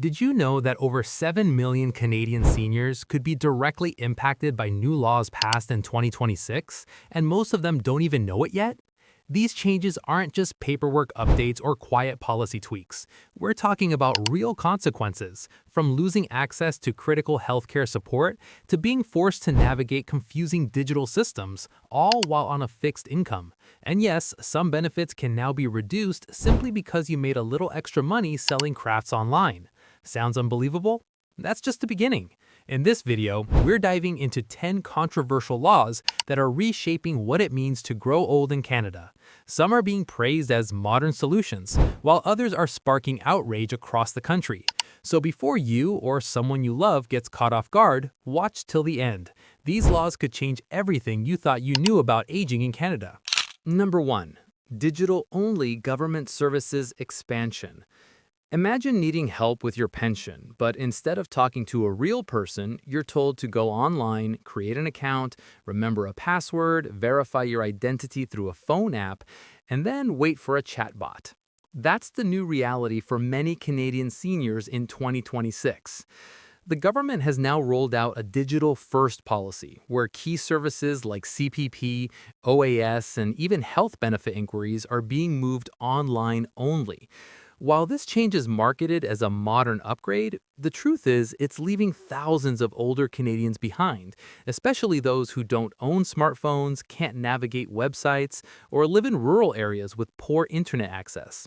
Did you know that over 7 million Canadian seniors could be directly impacted by new laws passed in 2026, and most of them don't even know it yet? These changes aren't just paperwork updates or quiet policy tweaks. We're talking about real consequences, from losing access to critical healthcare support to being forced to navigate confusing digital systems, all while on a fixed income. And yes, some benefits can now be reduced simply because you made a little extra money selling crafts online. Sounds unbelievable? That's just the beginning. In this video, we're diving into 10 controversial laws that are reshaping what it means to grow old in Canada. Some are being praised as modern solutions, while others are sparking outrage across the country. So before you or someone you love gets caught off guard, watch till the end. These laws could change everything you thought you knew about aging in Canada. Number 1. Digital-only government services expansion. Imagine needing help with your pension, but instead of talking to a real person, you're told to go online, create an account, remember a password, verify your identity through a phone app, and then wait for a chatbot. That's the new reality for many Canadian seniors in 2026. The government has now rolled out a digital-first policy, where key services like CPP, OAS, and even health benefit inquiries are being moved online only. While this change is marketed as a modern upgrade, the truth is it's leaving thousands of older Canadians behind, especially those who don't own smartphones, can't navigate websites, or live in rural areas with poor internet access.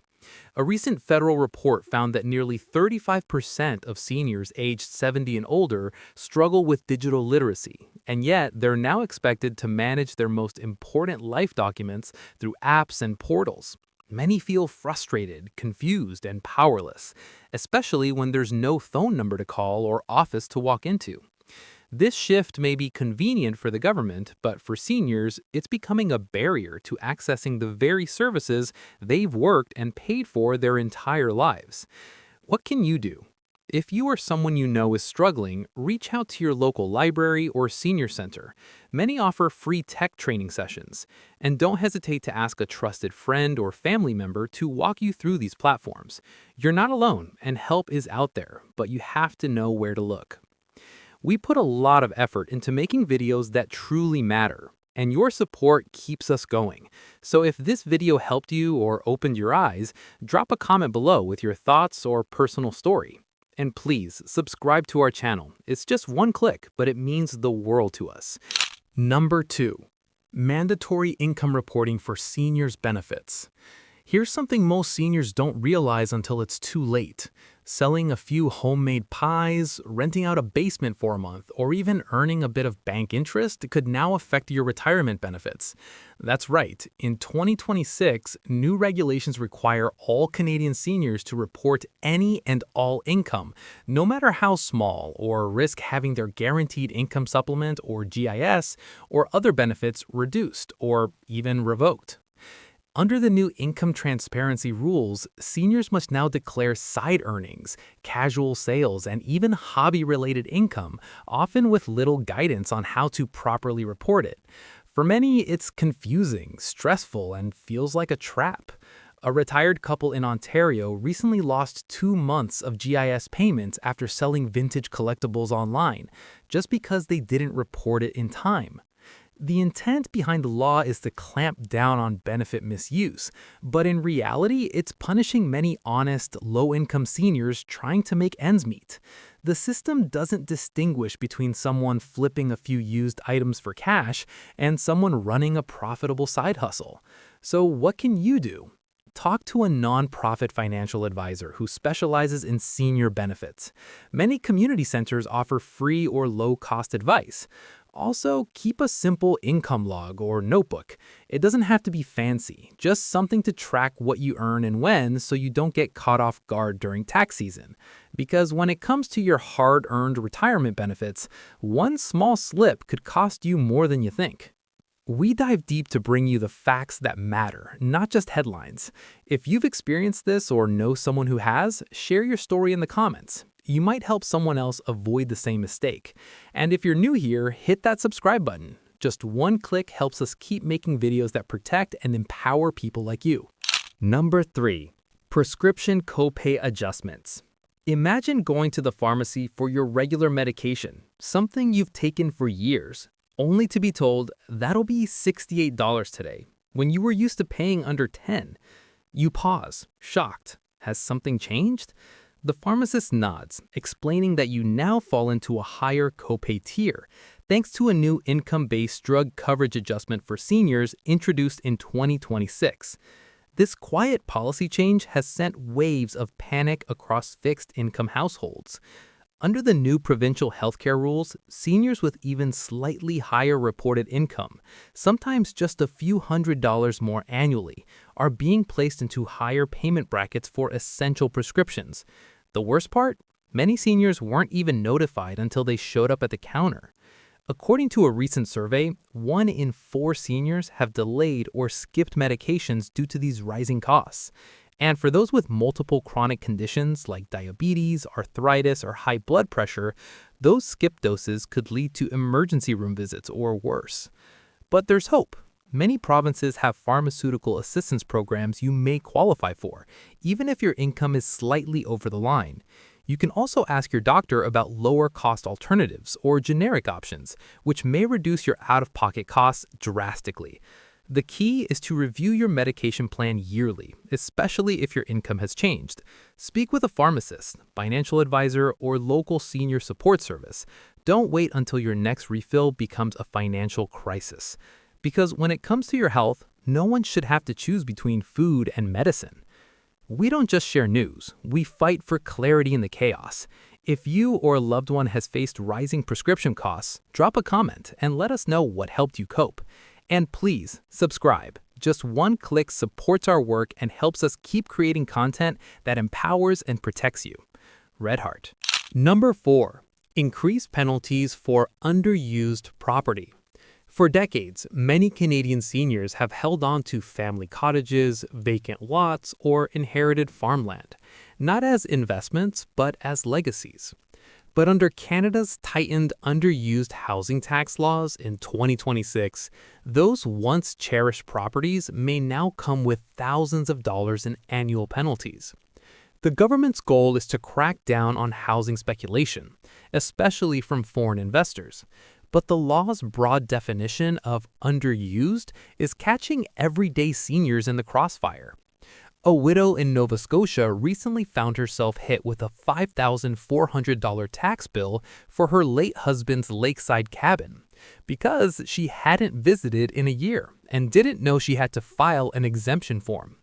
A recent federal report found that nearly 35% of seniors aged 70 and older struggle with digital literacy, and yet they're now expected to manage their most important life documents through apps and portals. Many feel frustrated, confused, and powerless, especially when there's no phone number to call or office to walk into. This shift may be convenient for the government, but for seniors, it's becoming a barrier to accessing the very services they've worked and paid for their entire lives. What can you do? If you or someone you know is struggling, reach out to your local library or senior center. Many offer free tech training sessions. And don't hesitate to ask a trusted friend or family member to walk you through these platforms. You're not alone, and help is out there, but you have to know where to look. We put a lot of effort into making videos that truly matter, and your support keeps us going. So if this video helped you or opened your eyes, drop a comment below with your thoughts or personal story. And please, subscribe to our channel. It's just one click, but it means the world to us. Number 2. Mandatory income reporting for seniors' benefits. Here's something most seniors don't realize until it's too late. Selling a few homemade pies, renting out a basement for a month, or even earning a bit of bank interest could now affect your retirement benefits. That's right. In 2026, new regulations require all Canadian seniors to report any and all income, no matter how small, or risk having their guaranteed income supplement or GIS or other benefits reduced or even revoked. Under the new income transparency rules, seniors must now declare side earnings, casual sales, and even hobby-related income, often with little guidance on how to properly report it. For many, it's confusing, stressful, and feels like a trap. A retired couple in Ontario recently lost 2 months of GIS payments after selling vintage collectibles online, just because they didn't report it in time. The intent behind the law is to clamp down on benefit misuse, but in reality, it's punishing many honest, low-income seniors trying to make ends meet. The system doesn't distinguish between someone flipping a few used items for cash and someone running a profitable side hustle. So what can you do? Talk to a nonprofit financial advisor who specializes in senior benefits. Many community centers offer free or low-cost advice. Also, keep a simple income log or notebook. It doesn't have to be fancy, just something to track what you earn and when so you don't get caught off guard during tax season. Because when it comes to your hard-earned retirement benefits, one small slip could cost you more than you think. We dive deep to bring you the facts that matter, not just headlines. If you've experienced this or know someone who has, share your story in the comments. You might help someone else avoid the same mistake. And if you're new here, hit that subscribe button. Just one click helps us keep making videos that protect and empower people like you. Number 3. Prescription copay adjustments. Imagine going to the pharmacy for your regular medication, something you've taken for years, only to be told that'll be $68 today, when you were used to paying under 10. You pause, shocked. Has something changed? The pharmacist nods, explaining that you now fall into a higher copay tier, thanks to a new income-based drug coverage adjustment for seniors introduced in 2026. This quiet policy change has sent waves of panic across fixed-income households. Under the new provincial healthcare rules, seniors with even slightly higher reported income, sometimes just a few $100s more annually, are being placed into higher payment brackets for essential prescriptions. The worst part? Many seniors weren't even notified until they showed up at the counter. According to a recent survey, 1 in 4 seniors have delayed or skipped medications due to these rising costs. And for those with multiple chronic conditions like diabetes, arthritis, or high blood pressure, those skipped doses could lead to emergency room visits or worse. But there's hope. Many provinces have pharmaceutical assistance programs you may qualify for, even if your income is slightly over the line. You can also ask your doctor about lower-cost alternatives or generic options, which may reduce your out-of-pocket costs drastically. The key is to review your medication plan yearly, especially if your income has changed. Speak with a pharmacist, financial advisor, or local senior support service. Don't wait until your next refill becomes a financial crisis. Because when it comes to your health, no one should have to choose between food and medicine. We don't just share news, we fight for clarity in the chaos. If you or a loved one has faced rising prescription costs, drop a comment and let us know what helped you cope. And please, subscribe. Just one click supports our work and helps us keep creating content that empowers and protects you. Red Heart. Number 4. Increase penalties for underused property. For decades, many Canadian seniors have held on to family cottages, vacant lots, or inherited farmland, not as investments, but as legacies. But under Canada's tightened underused housing tax laws in 2026, those once cherished properties may now come with thousands of dollars in annual penalties. The government's goal is to crack down on housing speculation, especially from foreign investors. But the law's broad definition of underused is catching everyday seniors in the crossfire. A widow in Nova Scotia recently found herself hit with a $5,400 tax bill for her late husband's lakeside cabin because she hadn't visited in a year and didn't know she had to file an exemption form.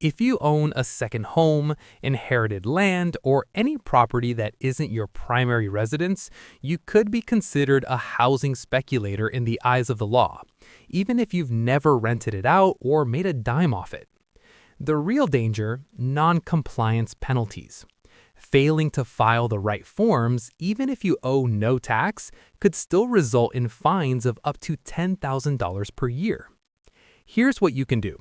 If you own a second home, inherited land, or any property that isn't your primary residence, you could be considered a housing speculator in the eyes of the law, even if you've never rented it out or made a dime off it. The real danger: non-compliance penalties. Failing to file the right forms, even if you owe no tax, could still result in fines of up to $10,000 per year. Here's what you can do.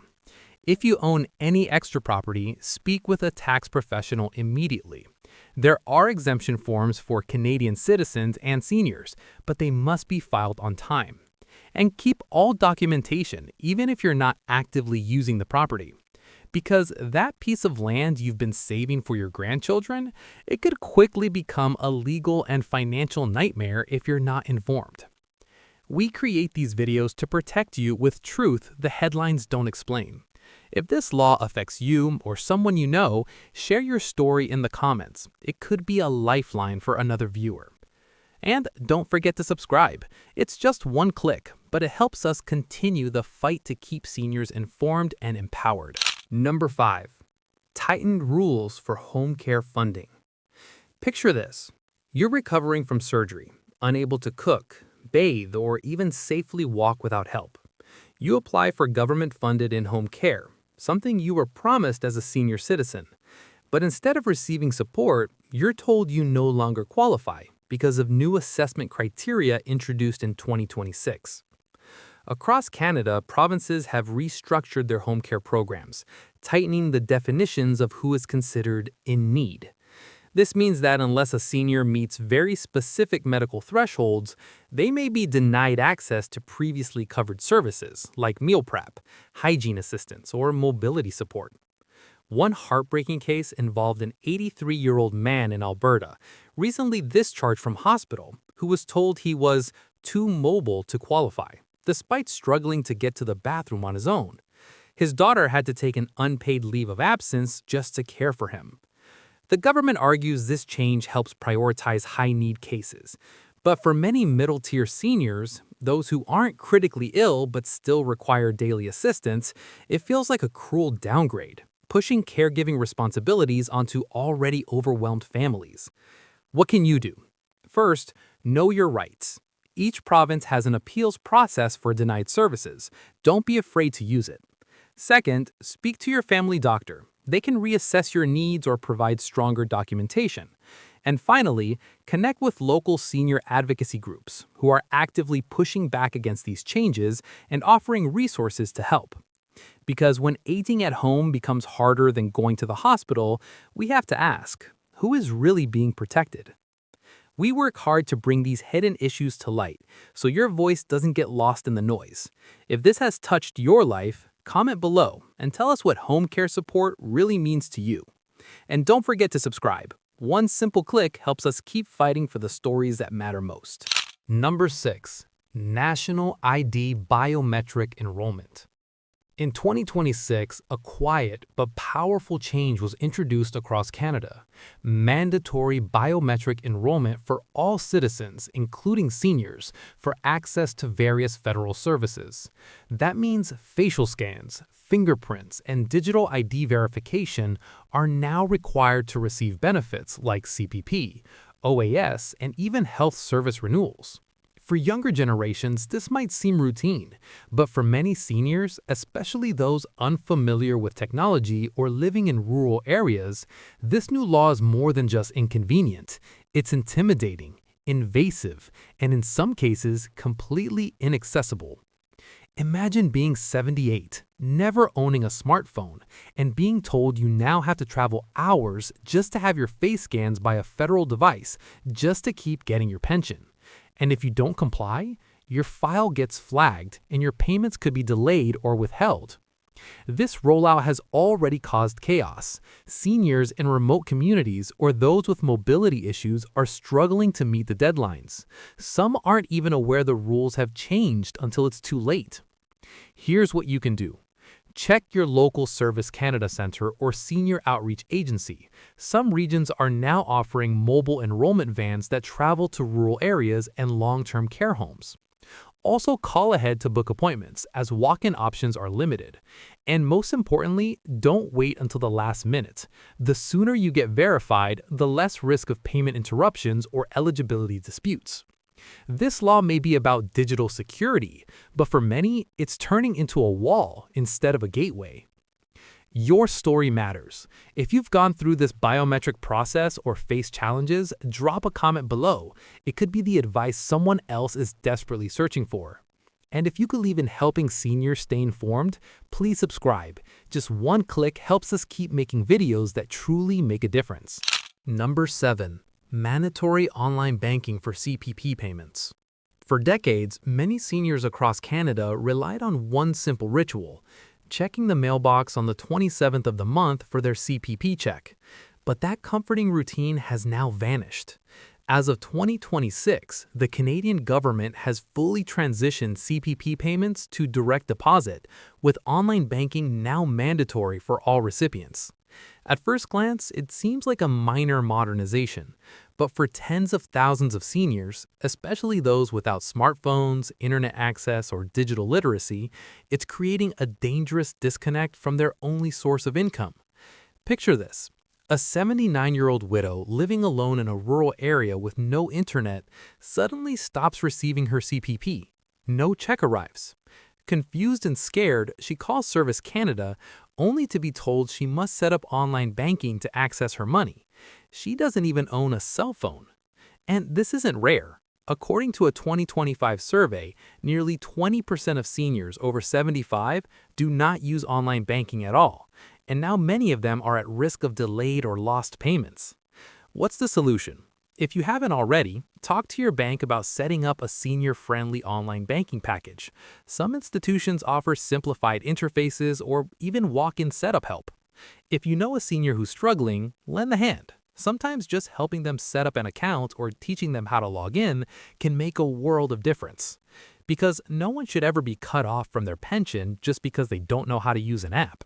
If you own any extra property, speak with a tax professional immediately. There are exemption forms for Canadian citizens and seniors, but they must be filed on time. And keep all documentation, even if you're not actively using the property. Because that piece of land you've been saving for your grandchildren, it could quickly become a legal and financial nightmare if you're not informed. We create these videos to protect you with truth the headlines don't explain. If this law affects you or someone you know, share your story in the comments. It could be a lifeline for another viewer. And don't forget to subscribe. It's just one click, but it helps us continue the fight to keep seniors informed and empowered. Number 5. Tightened rules for home care funding. Picture this. You're recovering from surgery, unable to cook, bathe, or even safely walk without help. You apply for government-funded in-home care, something you were promised as a senior citizen. But instead of receiving support, you're told you no longer qualify because of new assessment criteria introduced in 2026. Across Canada, provinces have restructured their home care programs, tightening the definitions of who is considered in need. This means that unless a senior meets very specific medical thresholds, they may be denied access to previously covered services like meal prep, hygiene assistance, or mobility support. One heartbreaking case involved an 83-year-old man in Alberta, recently discharged from hospital, who was told he was too mobile to qualify, despite struggling to get to the bathroom on his own. His daughter had to take an unpaid leave of absence just to care for him. The government argues this change helps prioritize high-need cases. But for many middle-tier seniors, those who aren't critically ill but still require daily assistance, it feels like a cruel downgrade, pushing caregiving responsibilities onto already overwhelmed families. What can you do? First, know your rights. Each province has an appeals process for denied services. Don't be afraid to use it. Second, speak to your family doctor. They can reassess your needs or provide stronger documentation. And finally, connect with local senior advocacy groups who are actively pushing back against these changes and offering resources to help. Because when aging at home becomes harder than going to the hospital, we have to ask, who is really being protected? We work hard to bring these hidden issues to light so your voice doesn't get lost in the noise. If this has touched your life, comment below and tell us what home care support really means to you. And don't forget to subscribe. One simple click helps us keep fighting for the stories that matter most. Number 6. National ID Biometric Enrollment. In 2026, a quiet but powerful change was introduced across Canada: mandatory biometric enrollment for all citizens, including seniors, for access to various federal services. That means facial scans, fingerprints, and digital ID verification are now required to receive benefits like CPP, OAS, and even health service renewals. For younger generations, this might seem routine, but for many seniors, especially those unfamiliar with technology or living in rural areas, this new law is more than just inconvenient. It's intimidating, invasive, and in some cases, completely inaccessible. Imagine being 78, never owning a smartphone, and being told you now have to travel hours just to have your face scanned by a federal device just to keep getting your pension. And if you don't comply, your file gets flagged and your payments could be delayed or withheld. This rollout has already caused chaos. Seniors in remote communities or those with mobility issues are struggling to meet the deadlines. Some aren't even aware the rules have changed until it's too late. Here's what you can do. Check your local Service Canada Centre or senior outreach agency. Some regions are now offering mobile enrollment vans that travel to rural areas and long-term care homes. Also, call ahead to book appointments, as walk-in options are limited. And most importantly, don't wait until the last minute. The sooner you get verified, the less risk of payment interruptions or eligibility disputes. This law may be about digital security, but for many, it's turning into a wall instead of a gateway. Your story matters. If you've gone through this biometric process or face challenges, drop a comment below. It could be the advice someone else is desperately searching for. And if you believe in helping seniors stay informed, please subscribe. Just one click helps us keep making videos that truly make a difference. Number 7. Mandatory online banking for CPP payments. For decades, many seniors across Canada relied on one simple ritual: checking the mailbox on the 27th of the month for their CPP check. But that comforting routine has now vanished. As of 2026, the Canadian government has fully transitioned CPP payments to direct deposit, with online banking now mandatory for all recipients. At first glance, it seems like a minor modernization, but for tens of thousands of seniors, especially those without smartphones, internet access, or digital literacy, it's creating a dangerous disconnect from their only source of income. Picture this: a 79-year-old widow living alone in a rural area with no internet suddenly stops receiving her CPP. No check arrives. Confused and scared, she calls Service Canada, only to be told she must set up online banking to access her money. She doesn't even own a cell phone. And this isn't rare. According to a 2025 survey, nearly 20% of seniors over 75 do not use online banking at all, and now many of them are at risk of delayed or lost payments. What's the solution? If you haven't already, talk to your bank about setting up a senior-friendly online banking package. Some institutions offer simplified interfaces or even walk-in setup help. If you know a senior who's struggling, lend a hand. Sometimes just helping them set up an account or teaching them how to log in can make a world of difference. Because no one should ever be cut off from their pension just because they don't know how to use an app.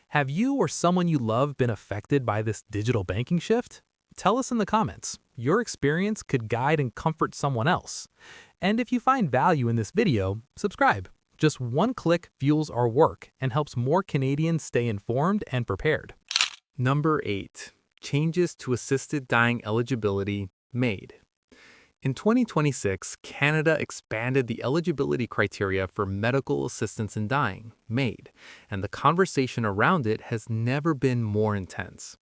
Have you or someone you love been affected by this digital banking shift? Tell us in the comments. Your experience could guide and comfort someone else. And if you find value in this video, subscribe. Just one click fuels our work and helps more Canadians stay informed and prepared. Number 8. Changes to assisted dying eligibility made. In 2026, Canada expanded the eligibility criteria for medical assistance in dying, MAID, and the conversation around it has never been more intense.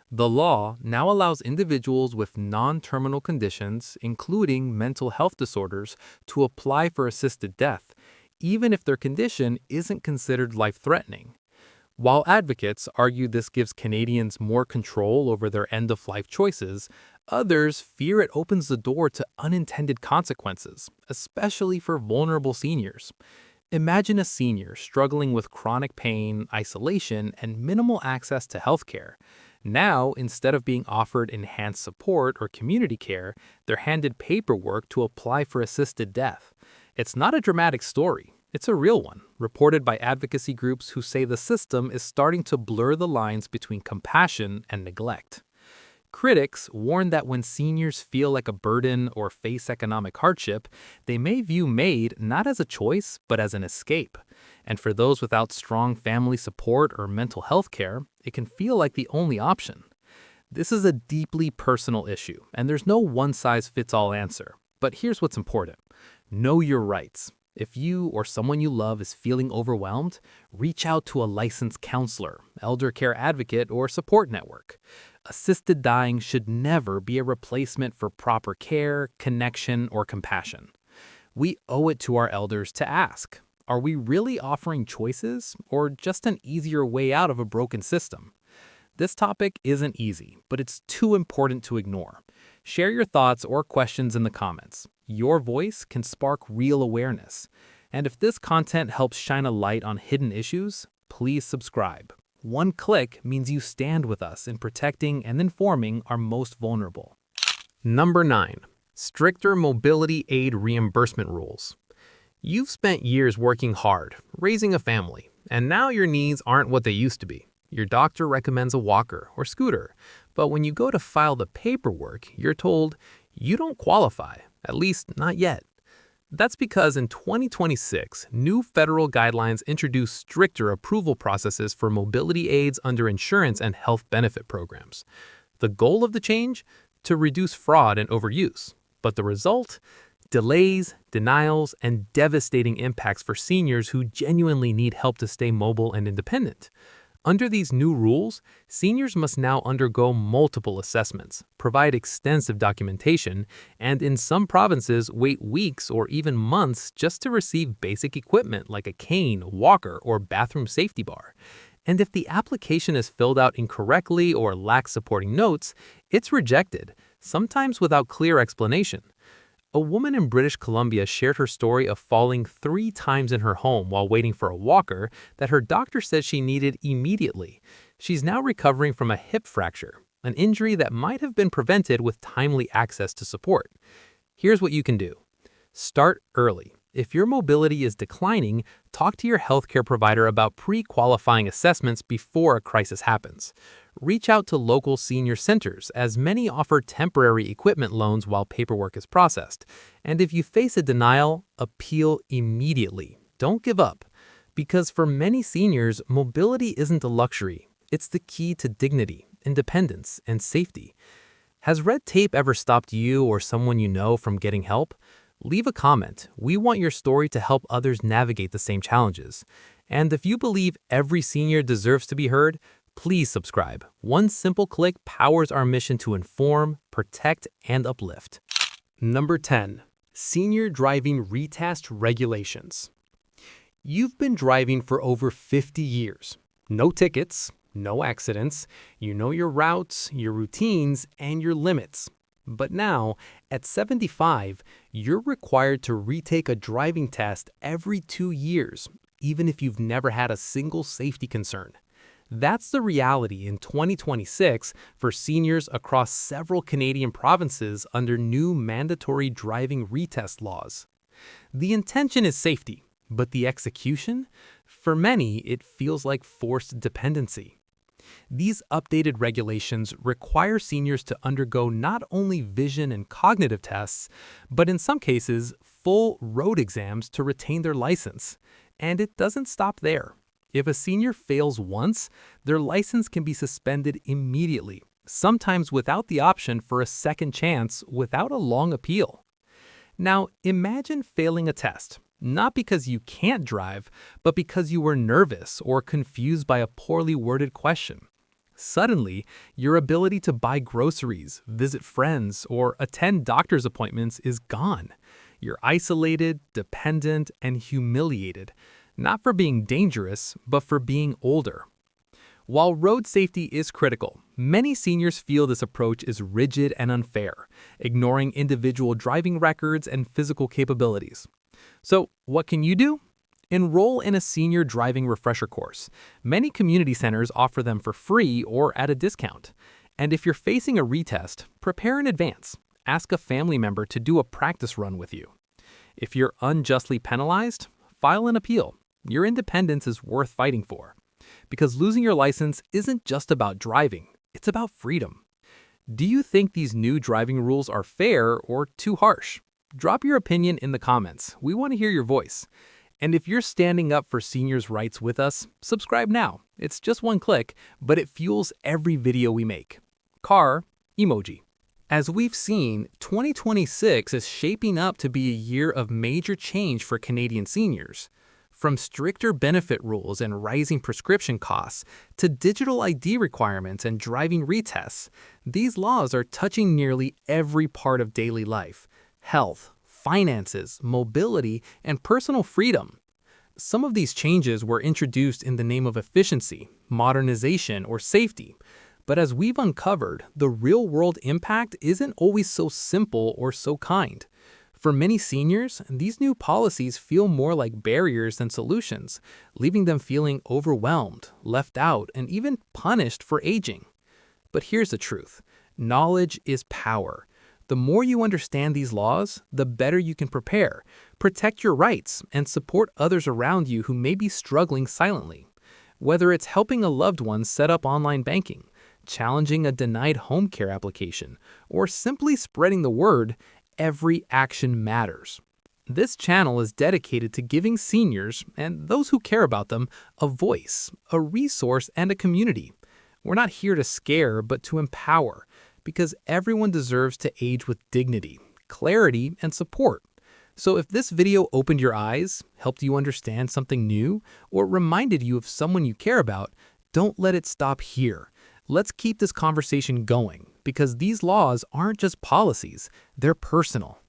The law now allows individuals with non-terminal conditions, including mental health disorders, to apply for assisted death, even if their condition isn't considered life-threatening. While advocates argue this gives Canadians more control over their end-of-life choices, others fear it opens the door to unintended consequences, especially for vulnerable seniors. Imagine a senior struggling with chronic pain, isolation, and minimal access to healthcare. Now, instead of being offered enhanced support or community care, they're handed paperwork to apply for assisted death. It's not a dramatic story. It's a real one, reported by advocacy groups who say the system is starting to blur the lines between compassion and neglect. Critics warn that when seniors feel like a burden or face economic hardship, they may view MAID not as a choice, but as an escape. And for those without strong family support or mental health care, it can feel like the only option. This is a deeply personal issue, and there's no one-size-fits-all answer. But here's what's important. Know your rights. If you or someone you love is feeling overwhelmed, reach out to a licensed counselor, elder care advocate, or support network. Assisted dying should never be a replacement for proper care, connection, or compassion. We owe it to our elders to ask, are we really offering choices or just an easier way out of a broken system? This topic isn't easy, but it's too important to ignore. Share your thoughts or questions in the comments. Your voice can spark real awareness. And if this content helps shine a light on hidden issues, please subscribe. One click means you stand with us in protecting and informing our most vulnerable. Number 9. Stricter mobility aid reimbursement rules. You've spent years working hard, raising a family, and now your needs aren't what they used to be. Your doctor recommends a walker or scooter, but when you go to file the paperwork, you're told you don't qualify, at least not yet. That's because in 2026, new federal guidelines introduced stricter approval processes for mobility aids under insurance and health benefit programs. The goal of the change? To reduce fraud and overuse. But the result? Delays, denials, and devastating impacts for seniors who genuinely need help to stay mobile and independent. Under these new rules, seniors must now undergo multiple assessments, provide extensive documentation, and in some provinces wait weeks or even months just to receive basic equipment like a cane, walker, or bathroom safety bar. And if the application is filled out incorrectly or lacks supporting notes, it's rejected, sometimes without clear explanation. A woman in British Columbia shared her story of falling 3 times in her home while waiting for a walker that her doctor said she needed immediately. She's now recovering from a hip fracture, an injury that might have been prevented with timely access to support. Here's what you can do. Start early. If your mobility is declining, talk to your healthcare provider about pre-qualifying assessments before a crisis happens. Reach out to local senior centers, as many offer temporary equipment loans while paperwork is processed. And if you face a denial, appeal immediately. Don't give up. Because for many seniors, mobility isn't a luxury. It's the key to dignity, independence, and safety. Has red tape ever stopped you or someone you know from getting help? Leave a comment. We want your story to help others navigate the same challenges. And if you believe every senior deserves to be heard, please subscribe. One simple click powers our mission to inform, protect, and uplift. Number 10. Senior Driving Retest Regulations. You've been driving for over 50 years. No tickets, no accidents. You know your routes, your routines, and your limits. But now, at 75, you're required to retake a driving test every 2 years, even if you've never had a single safety concern. That's the reality in 2026 for seniors across several Canadian provinces under new mandatory driving retest laws. The intention is safety, but the execution? For many, it feels like forced dependency. These updated regulations require seniors to undergo not only vision and cognitive tests, but in some cases, full road exams to retain their license. And it doesn't stop there. If a senior fails once, their license can be suspended immediately, sometimes without the option for a second chance without a long appeal. Now, imagine failing a test, not because you can't drive, but because you were nervous or confused by a poorly worded question. Suddenly, your ability to buy groceries, visit friends, or attend doctor's appointments is gone. You're isolated, dependent, and humiliated, not for being dangerous, but for being older. While road safety is critical, many seniors feel this approach is rigid and unfair, ignoring individual driving records and physical capabilities. So, what can you do? Enroll in a senior driving refresher course. Many community centers offer them for free or at a discount. And if you're facing a retest, prepare in advance. Ask a family member to do a practice run with you. If you're unjustly penalized, file an appeal. Your independence is worth fighting for. Because losing your license isn't just about driving, it's about freedom. Do you think these new driving rules are fair or too harsh? Drop your opinion in the comments. We want to hear your voice. And if you're standing up for seniors' rights with us, subscribe now. It's just one click, but it fuels every video we make. Car emoji. As we've seen, 2026 is shaping up to be a year of major change for Canadian seniors. From stricter benefit rules and rising prescription costs to digital ID requirements and driving retests, these laws are touching nearly every part of daily life: health, finances, mobility, and personal freedom. Some of these changes were introduced in the name of efficiency, modernization, or safety. But as we've uncovered, the real-world impact isn't always so simple or so kind. For many seniors, these new policies feel more like barriers than solutions, leaving them feeling overwhelmed, left out, and even punished for aging. But here's the truth: knowledge is power. The more you understand these laws, the better you can prepare, protect your rights, and support others around you who may be struggling silently. Whether it's helping a loved one set up online banking, challenging a denied home care application, or simply spreading the word, every action matters. This channel is dedicated to giving seniors, and those who care about them, a voice, a resource, and a community. We're not here to scare, but to empower, because everyone deserves to age with dignity, clarity, and support. So if this video opened your eyes, helped you understand something new, or reminded you of someone you care about, don't let it stop here. Let's keep this conversation going, because these laws aren't just policies, they're personal.